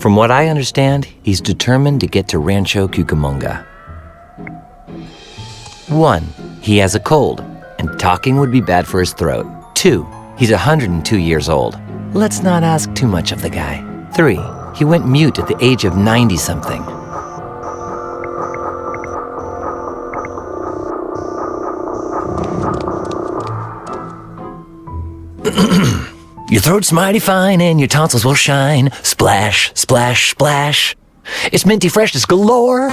From what I understand, he's determined to get to Rancho Cucamonga. 1. He has a cold, and talking would be bad for his throat. 2. He's 102 years old. Let's not ask too much of the guy. 3. He went mute at the age of 90-something. Your throat's mighty fine and your tonsils will shine. Splash, splash, splash. It's minty freshness galore.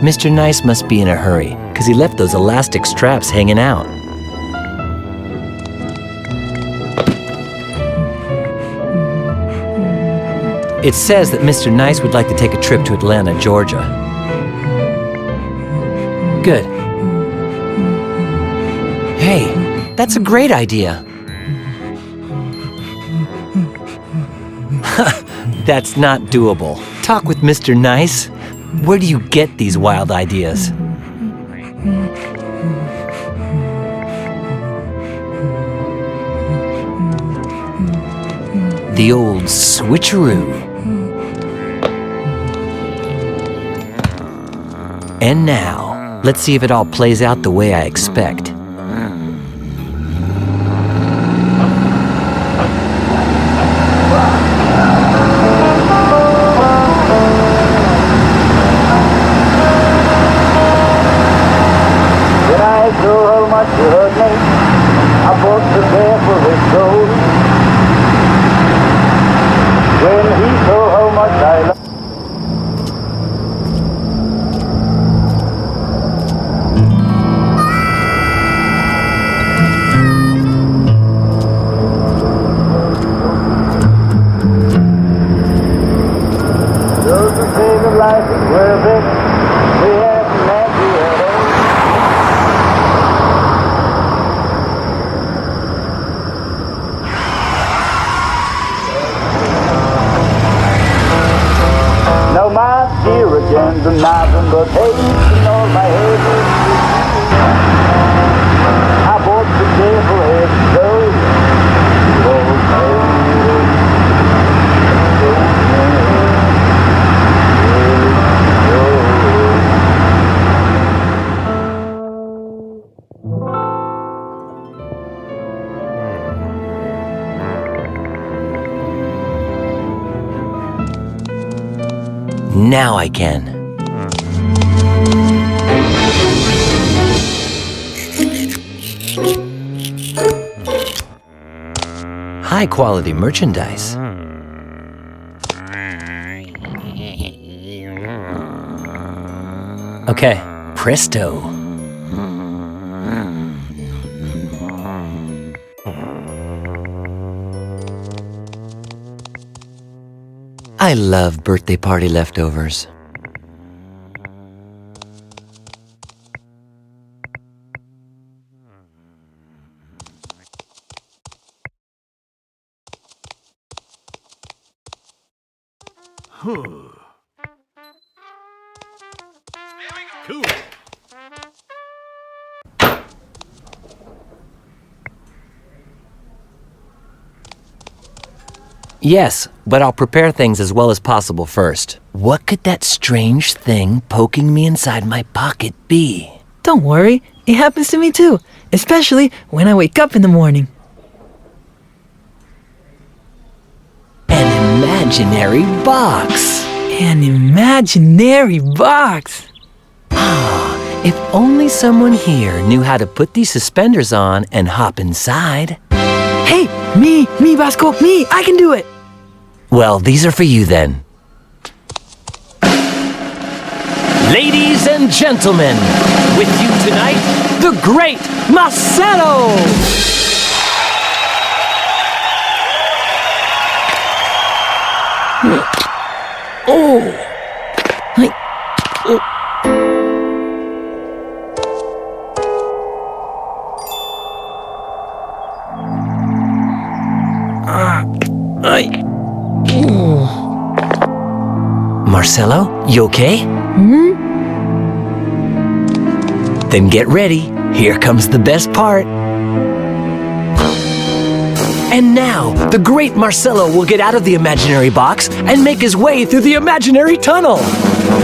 Mr. Nice must be in a hurry, because he left those elastic straps hanging out. It says that Mr. Nice would like to take a trip to Atlanta, Georgia. Good. Hey, that's a great idea. That's not doable. Talk with Mr. Nice. Where do you get these wild ideas? The old switcheroo. And now, let's see if it all plays out the way I expect. Now I can. High quality merchandise. Okay, presto. I love birthday party leftovers. Cool. Yes, but I'll prepare things as well as possible first. What could that strange thing poking me inside my pocket be? Don't worry, it happens to me too, especially when I wake up in the morning. An imaginary box. An imaginary box. If only someone here knew how to put these suspenders on and hop inside. Hey, me, Vasco, me, I can do it. Well, these are for you then. Ladies and gentlemen, with you tonight, the great Marcelo! Oh! Marcelo, you okay? Then get ready. Here comes the best part. And now, the great Marcelo will get out of the imaginary box and make his way through the imaginary tunnel.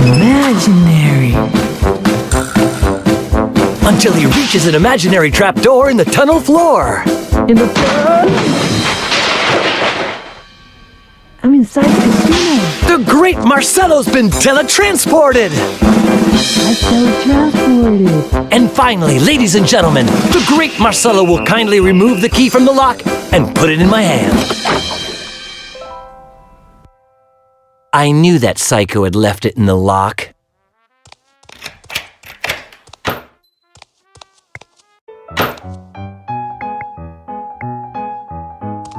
Imaginary. Until he reaches an imaginary trapdoor in the tunnel floor. I'm inside the casino. The great Marcelo's been teletransported. I teletransported. And finally, ladies and gentlemen, the great Marcelo will kindly remove the key from the lock and put it in my hand. I knew that psycho had left it in the lock.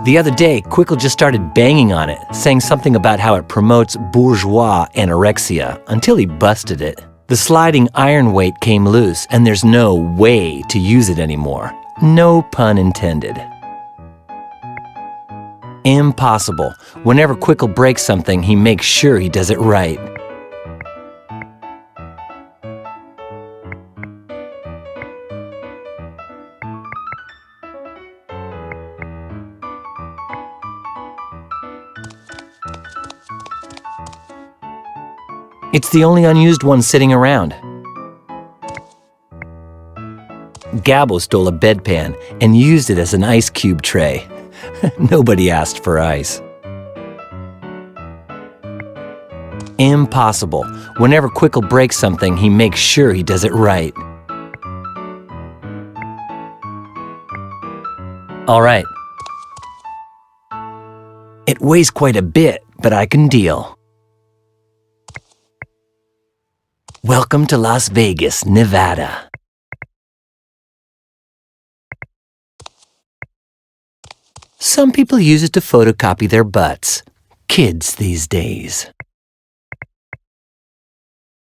The other day, Quickle just started banging on it, saying something about how it promotes bourgeois anorexia, until he busted it. The sliding iron weight came loose, and there's no way to use it anymore. No pun intended. Impossible. Whenever Quickle breaks something, he makes sure he does it right. It's the only unused one sitting around. Gabbo stole a bedpan and used it as an ice cube tray. Nobody asked for ice. Impossible. Whenever Quickle breaks something, he makes sure he does it right. All right. It weighs quite a bit, but I can deal. Welcome to Las Vegas, Nevada. Some people use it to photocopy their butts. Kids these days.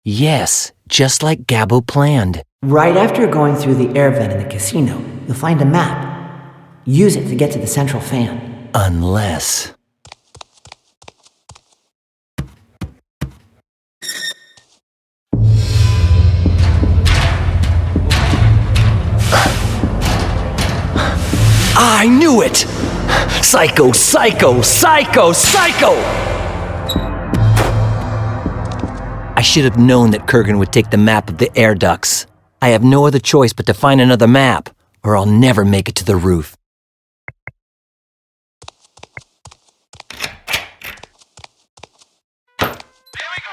Yes, just like Gabbo planned. Right after going through the air vent in the casino, you'll find a map. Use it to get to the central fan. Unless... I knew it! Psycho, psycho, psycho, psycho! I should have known that Kurgan would take the map of the air ducts. I have no other choice but to find another map, or I'll never make it to the roof.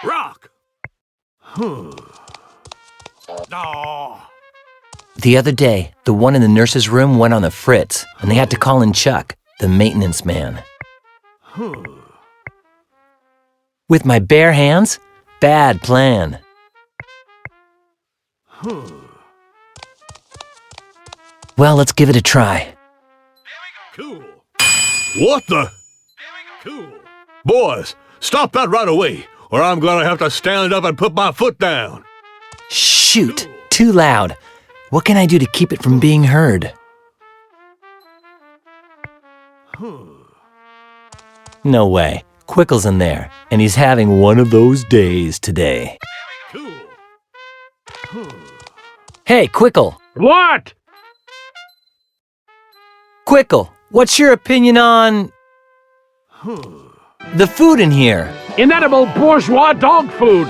Rock! No. The other day, the one in the nurse's room went on the fritz, and they had to call in Chuck, the maintenance man. With my bare hands? Bad plan. Well, let's give it a try. Cool. What the? Cool. Boys, stop that right away, or I'm gonna have to stand up and put my foot down. Shoot, too loud. What can I do to keep it from being heard? No way. Quickle's in there, and he's having one of those days today. Cool. Hey, Quickle! What? Quickle, what's your opinion on... the food in here? Inedible bourgeois dog food.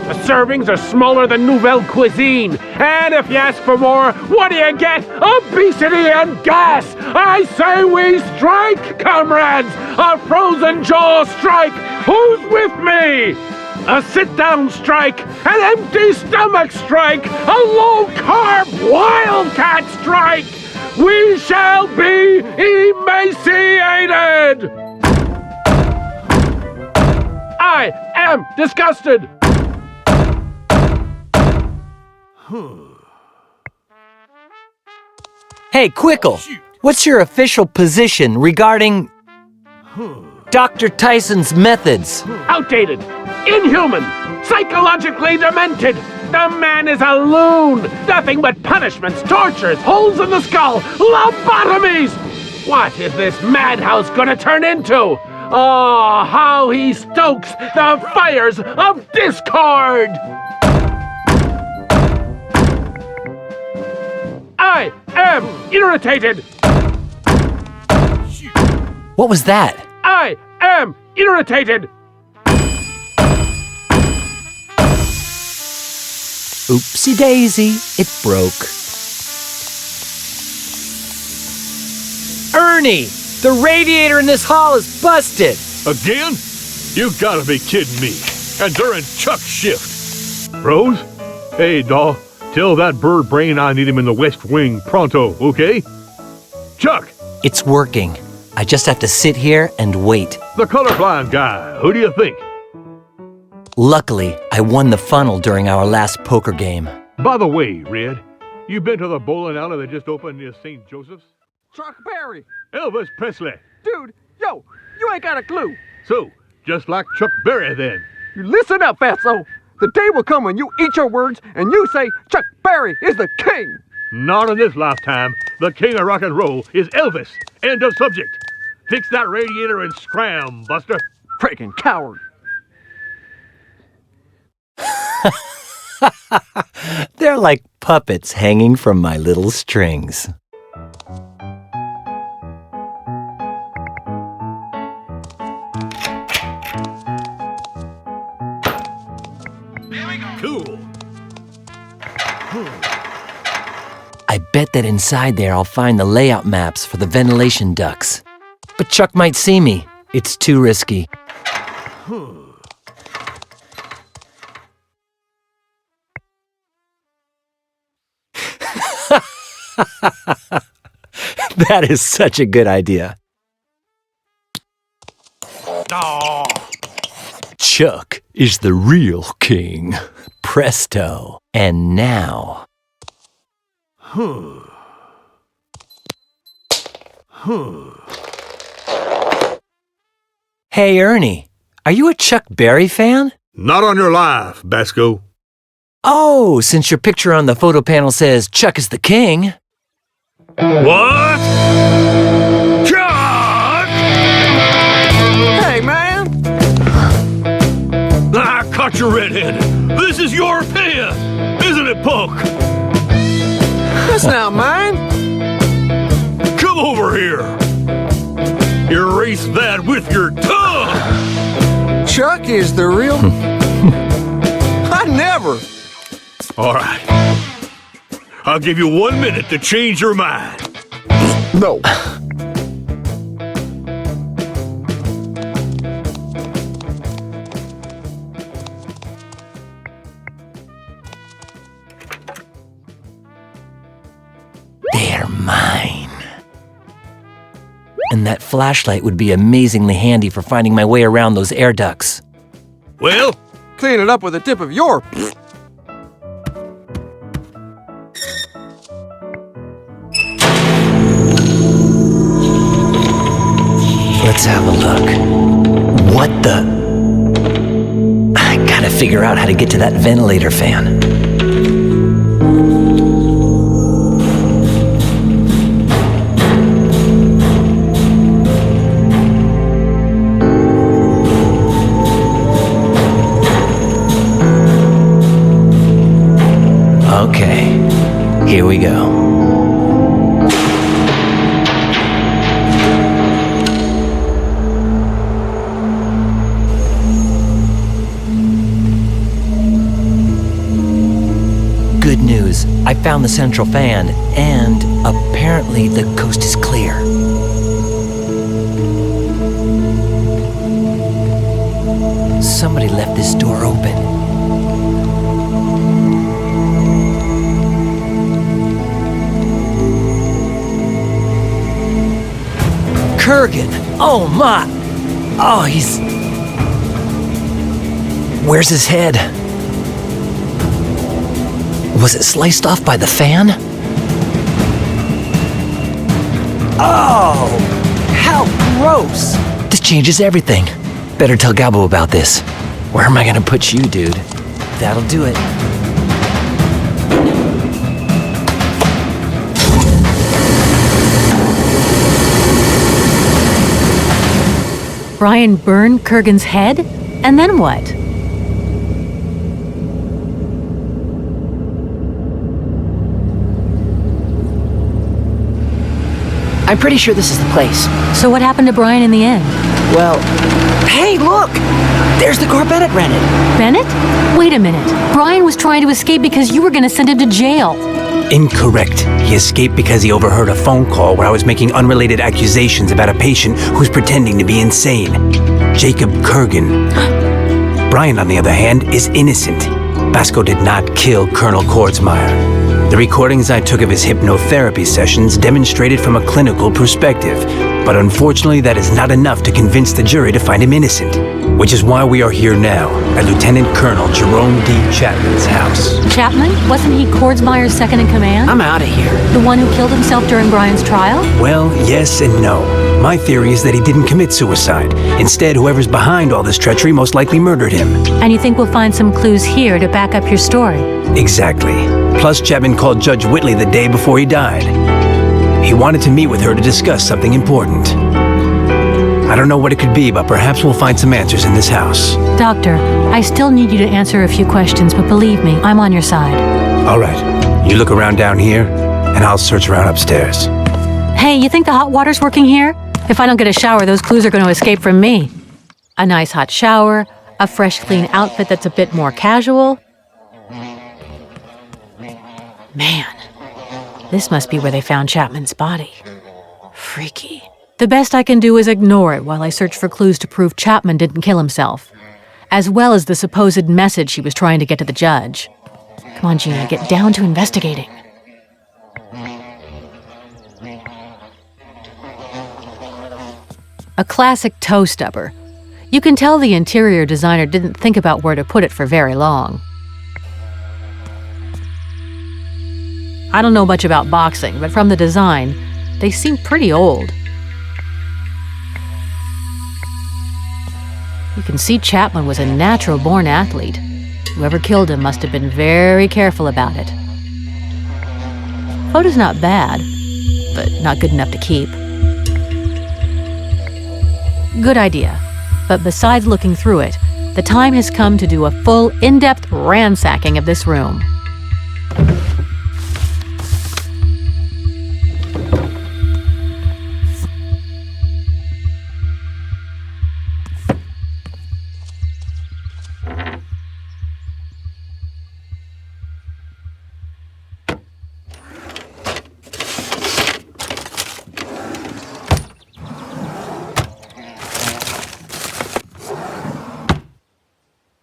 The servings are smaller than Nouvelle Cuisine. And if you ask for more, what do you get? Obesity and gas! I say we strike, comrades! A frozen jaw strike! Who's with me? A sit-down strike, an empty stomach strike, a low-carb wildcat strike! We shall be emaciated! I am disgusted! Hey, Quickle, what's your official position regarding... Dr. Tyson's methods? Outdated, inhuman, psychologically demented. The man is a loon. Nothing but punishments, tortures, holes in the skull, lobotomies. What is this madhouse gonna turn into? Oh, how he stokes the fires of discord! I am irritated! What was that? I am irritated! Oopsie daisy, it broke. Ernie, the radiator in this hall is busted. Again? You gotta be kidding me. And during Chuck's shift. Rose? Hey, doll. Tell that bird brain I need him in the West Wing pronto, okay? Chuck! It's working. I just have to sit here and wait. The colorblind guy. Who do you think? Luckily, I won the funnel during our last poker game. By the way, Red, you been to the bowling alley that just opened near St. Joseph's? Chuck Berry! Elvis Presley. Dude, yo, you ain't got a clue. So, just like Chuck Berry then. You listen up, Fatso. The day will come when you eat your words and you say Chuck Berry is the king. Not in this lifetime. The king of rock and roll is Elvis. End of subject. Fix that radiator and scram, Buster. Freaking coward. They're like puppets hanging from my little strings. Cool. I bet that inside there I'll find the layout maps for the ventilation ducts. But Chuck might see me. It's too risky. That is such a good idea. Chuck is the real king. Presto. And now... Hey, Ernie, are you a Chuck Berry fan? Not on your life, Basco. Oh, since your picture on the photo panel says Chuck is the king. What? Chuck! Hey, man! I caught you red-handed. This is your pen, isn't it, punk? That's not mine. Come over here. Erase that with your tongue. Chuck is the real... I never. All right. I'll give you 1 minute to change your mind. No. They're mine. And that flashlight would be amazingly handy for finding my way around those air ducts. Well, Clean it up with the tip of your... Let's have a look. What the... I gotta figure out how to get to that ventilator fan. Okay, here we go. Good news, I found the central fan, and apparently the coast is clear. Somebody left this door open. Kurgan! Oh my! Oh, he's... Where's his head? Was it sliced off by the fan? Oh! How gross! This changes everything. Better tell Gabo about this. Where am I gonna put you, dude? That'll do it. Brian burned Kurgan's head? And then what? I'm pretty sure this is the place. So what happened to Brian in the end? Well, hey, look! There's the car Bennett rented. Bennett? Wait a minute. Brian was trying to escape because you were going to send him to jail. Incorrect. He escaped because he overheard a phone call where I was making unrelated accusations about a patient who's pretending to be insane. Jacob Kurgan. Brian, on the other hand, is innocent. Basco did not kill Colonel Kordsmeyer. The recordings I took of his hypnotherapy sessions demonstrated from a clinical perspective, but unfortunately that is not enough to convince the jury to find him innocent. Which is why we are here now, at Lieutenant Colonel Jerome D. Chapman's house. Chapman? Wasn't he Kordsmeyer's second in command? I'm out of here. The one who killed himself during Brian's trial? Well, yes and no. My theory is that he didn't commit suicide. Instead, whoever's behind all this treachery most likely murdered him. And you think we'll find some clues here to back up your story? Exactly. Plus, Chapman called Judge Whitley the day before he died. He wanted to meet with her to discuss something important. I don't know what it could be, but perhaps we'll find some answers in this house. Doctor, I still need you to answer a few questions, but believe me, I'm on your side. All right. You look around down here, and I'll search around upstairs. Hey, you think the hot water's working here? If I don't get a shower, those clues are going to escape from me. A nice hot shower, a fresh, clean outfit that's a bit more casual. Man, this must be where they found Chapman's body. Freaky. The best I can do is ignore it while I search for clues to prove Chapman didn't kill himself, as well as the supposed message he was trying to get to the judge. Come on, Gina, get down to investigating. A classic toe stubber. You can tell the interior designer didn't think about where to put it for very long. I don't know much about boxing, but from the design, they seem pretty old. You can see Chapman was a natural-born athlete. Whoever killed him must have been very careful about it. Photo's not bad, but not good enough to keep. Good idea. But besides looking through it, the time has come to do a full, in-depth ransacking of this room.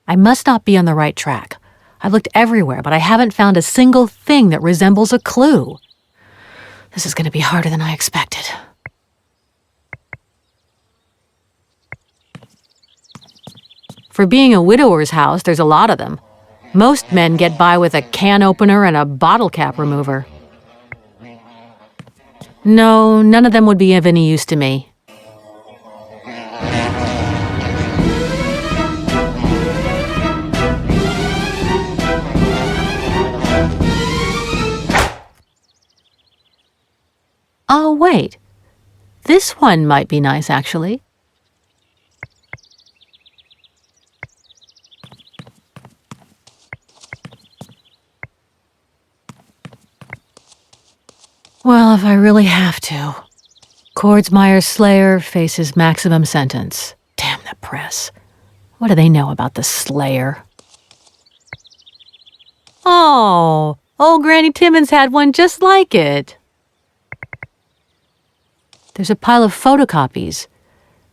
I must not be on the right track. I've looked everywhere, but I haven't found a single thing that resembles a clue. This is going to be harder than I expected. For being a widower's house, there's a lot of them. Most men get by with a can opener and a bottle cap remover. No, none of them would be of any use to me. Oh, wait. This one might be nice, actually. Well, if I really have to. Kordsmeyer's Slayer faces maximum sentence. Damn the press. What do they know about the Slayer? Oh, old Granny Timmons had one just like it. There's a pile of photocopies.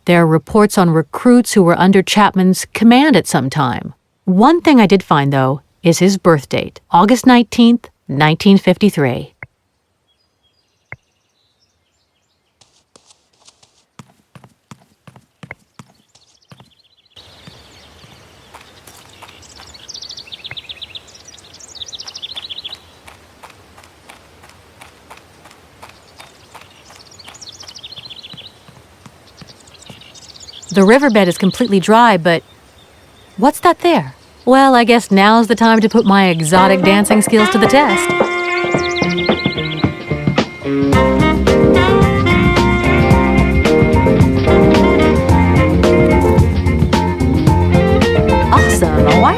There are reports on recruits who were under Chapman's command at some time. One thing I did find, though, is his birth date, August 19th, 1953. The riverbed is completely dry, but what's that there? Well, I guess now's the time to put my exotic dancing skills to the test.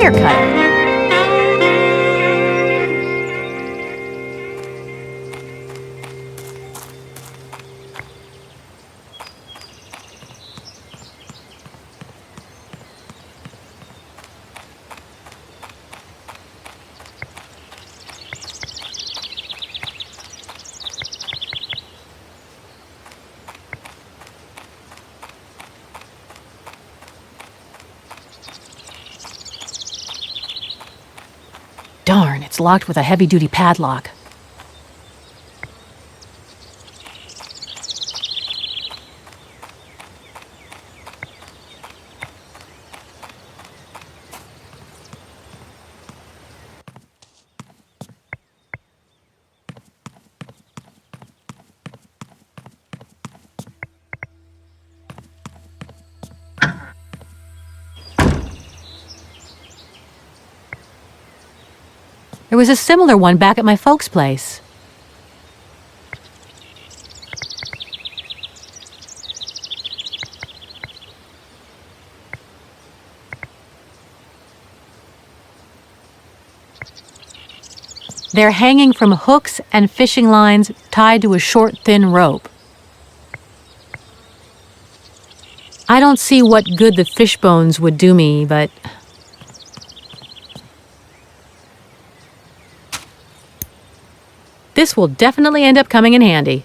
wire cutter. Darn, it's locked with a heavy-duty padlock. There was a similar one back at my folks' place. They're hanging from hooks and fishing lines tied to a short, thin rope. I don't see what good the fish bones would do me, but... this will definitely end up coming in handy.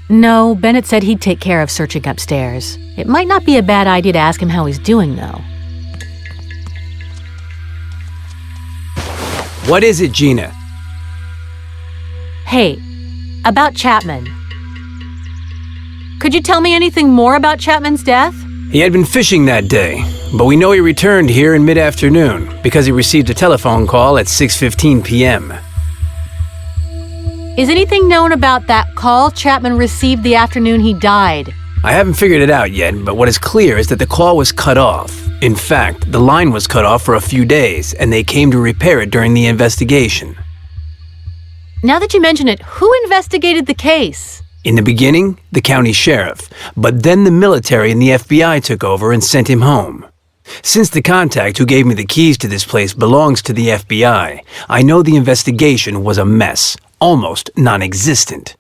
No, Bennett said he'd take care of searching upstairs. It might not be a bad idea to ask him how he's doing, though. What is it, Gina? Hey, about Chapman. Could you tell me anything more about Chapman's death? He had been fishing that day, but we know he returned here in mid-afternoon because he received a telephone call at 6:15 p.m. Is anything known about that call Chapman received the afternoon he died? I haven't figured it out yet, but what is clear is that the call was cut off. In fact, the line was cut off for a few days, and they came to repair it during the investigation. Now that you mention it, who investigated the case? In the beginning, the county sheriff, but then the military and the FBI took over and sent him home. Since the contact who gave me the keys to this place belongs to the FBI, I know the investigation was a mess, almost non-existent.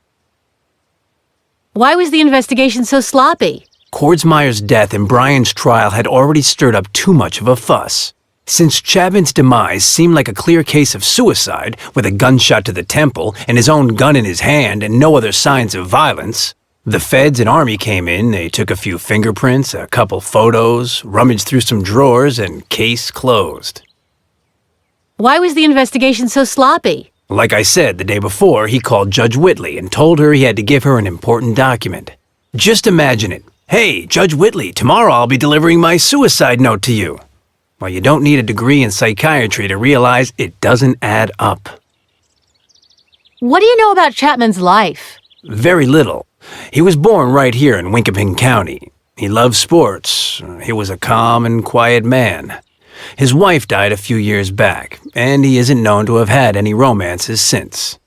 Why was the investigation so sloppy? Kordsmeyer's death and Brian's trial had already stirred up too much of a fuss. Since Chapman's demise seemed like a clear case of suicide, with a gunshot to the temple and his own gun in his hand and no other signs of violence, the feds and army came in, they took a few fingerprints, a couple photos, rummaged through some drawers, and case closed. Why was the investigation so sloppy? Like I said, the day before, he called Judge Whitley and told her he had to give her an important document. Just imagine it. Hey, Judge Whitley, tomorrow I'll be delivering my suicide note to you. Well, you don't need a degree in psychiatry to realize it doesn't add up. What do you know about Chapman's life? Very little. He was born right here in Winkaping County. He loved sports. He was a calm and quiet man. His wife died a few years back, and he isn't known to have had any romances since.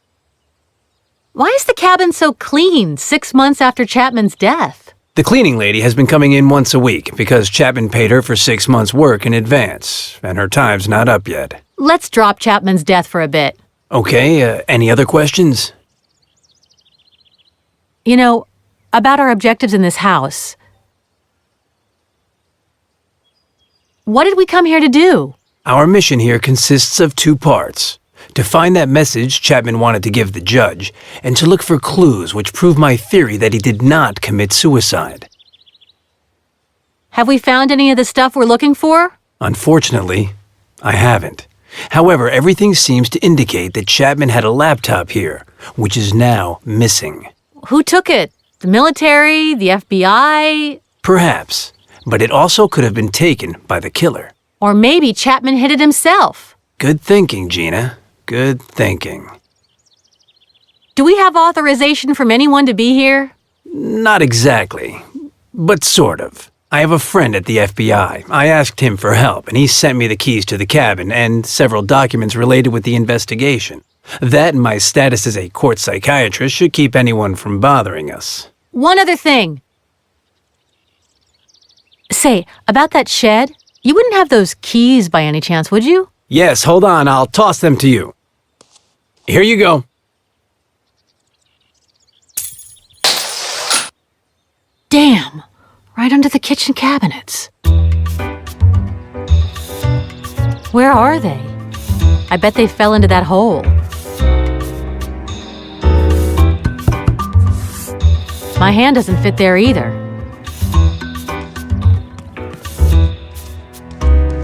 Why is the cabin so clean 6 months after Chapman's death? The cleaning lady has been coming in once a week because Chapman paid her for 6 months' work in advance, and her time's not up yet. Let's drop Chapman's death for a bit. Okay, any other questions? You know, about our objectives in this house. What did we come here to do? Our mission here consists of 2 parts. To find that message Chapman wanted to give the judge, and to look for clues which prove my theory that he did not commit suicide. Have we found any of the stuff we're looking for? Unfortunately, I haven't. However, everything seems to indicate that Chapman had a laptop here, which is now missing. Who took it? The military? The FBI? Perhaps, but it also could have been taken by the killer. Or maybe Chapman hid it himself. Good thinking, Gina. Good thinking. Do we have authorization from anyone to be here? Not exactly, but sort of. I have a friend at the FBI. I asked him for help, and he sent me the keys to the cabin and several documents related with the investigation. That and my status as a court psychiatrist should keep anyone from bothering us. One other thing. Say, about that shed, you wouldn't have those keys by any chance, would you? Yes, hold on, I'll toss them to you. Here you go. Damn, right under the kitchen cabinets. Where are they? I bet they fell into that hole. My hand doesn't fit there either.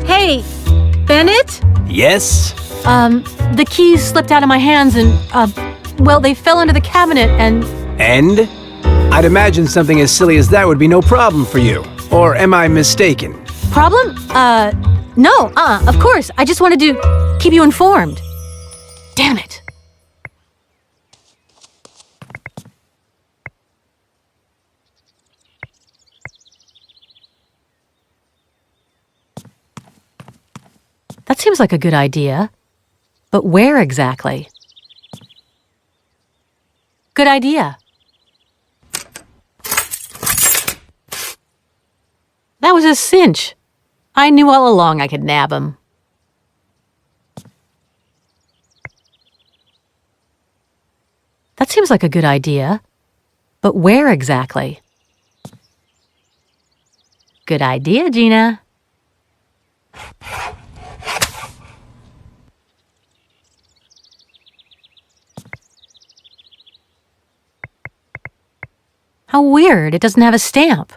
Hey, Bennett? Yes? The keys slipped out of my hands and, well, they fell into the cabinet and... And? I'd imagine something as silly as that would be no problem for you. Or am I mistaken? Problem? No, of course. I just wanted to keep you informed. Damn it. That seems like a good idea. But where exactly? Good idea. That was a cinch. I knew all along I could nab him. That seems like a good idea. But where exactly? Good idea, Gina. How weird, it doesn't have a stamp.